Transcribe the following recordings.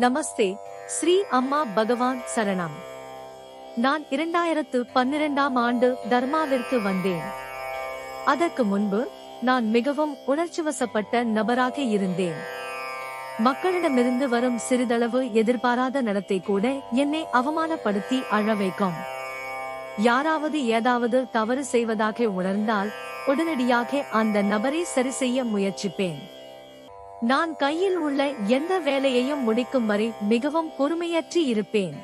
நமஸ்தே. ஸ்ரீ அம்மா பகவான் சரணம். நான் 2012ஆம் ஆண்டு தர்மாவிற்கு வந்தேன். அதற்கு முன்பு நான் மிகவும் உணர்ச்சிவசப்பட்ட நபராக இருந்தேன். மக்களிடமிருந்து வரும் சிறிதளவு எதிர்பாராத நடத்தை கூட என்னை அவமானப்படுத்தி அழ வைக்கும். யாராவது ஏதாவது தவறு செய்வதாக உணர்ந்தால் உடனடியாக அந்த நபரை சரி செய்ய முயற்சிப்பேன். நான் கையில் உள்ள எந்த வேலையையும் முடிக்கும் வரை மிகவும் பொறுமையற்றி இருப்பேன்.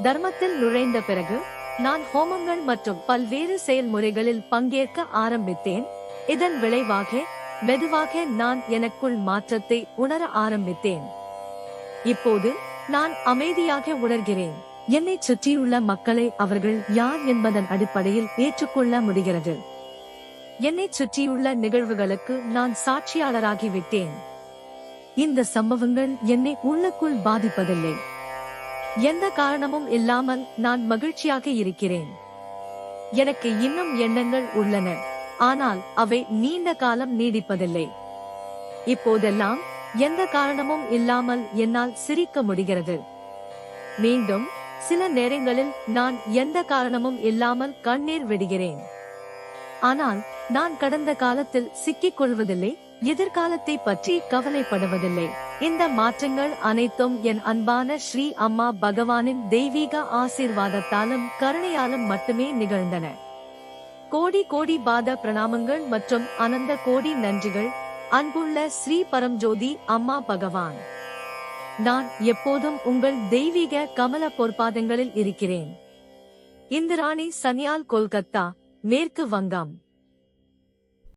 தர்மத்தில் நுழைந்த பிறகு நான் ஹோமங்கள் மற்றும் பல்வேறு செயல்முறைகளில் பங்கேற்க ஆரம்பித்தேன். இதன் விளைவாக மெதுவாக நான் எனக்குள் மாற்றத்தை உணர ஆரம்பித்தேன். இப்போது நான் அமைதியாக உணர்கிறேன். என்னை சுற்றியுள்ள மக்களை அவர்கள் யார் என்பதன் அடிப்படையில் ஏற்றுக்கொள்ள முடிகிறது. என்னை சுற்றியுள்ள நிகழ்வுகளுக்கு நான் சாட்சியாளராகிவிட்டேன். இந்த சம்பவங்கள் என்னை உள்ளுக்குள் பாதிப்பதில்லை. எந்த காரணமும் இல்லாமல் நான் மகிழ்ச்சியாக இருக்கிறேன். எனக்கு இன்னும் எண்ணங்கள் உள்ளன, ஆனால் அவை நீண்ட காலம் நீடிப்பதில்லை. இப்போதெல்லாம் எந்த காரணமும் இல்லாமல் என்னால் சிரிக்க முடிகிறது. மீண்டும் சில நேரங்களில் நான் எந்த காரணமும் இல்லாமல் கண்ணீர் விடுகிறேன். ஆனால் நான் கடந்த காலத்தில் சிக்கிக் கொள்வதில்லை, எதிர்காலத்தை பற்றி கவலைப்படுவதில்லை. இந்த மாற்றங்கள் அனைத்தும் என் அன்பான ஸ்ரீ அம்மா பகவானின் தெய்வீக ஆசீர்வாதத்தாலும் கருணையாலும் மட்டுமே நிகழ்ந்தன. கோடி கோடி பாத பிரணாமங்கள் மற்றும் அனந்த கோடி நன்றிகள். அன்புள்ள ஸ்ரீ பரம்ஜோதி அம்மா பகவான், நான் எப்போதும் உங்கள் தெய்வீக கமல பொற்பாதங்களில் இருக்கிறேன். இந்திராணி சன்யால், கொல்கத்தா, மேற்கு வங்கம்.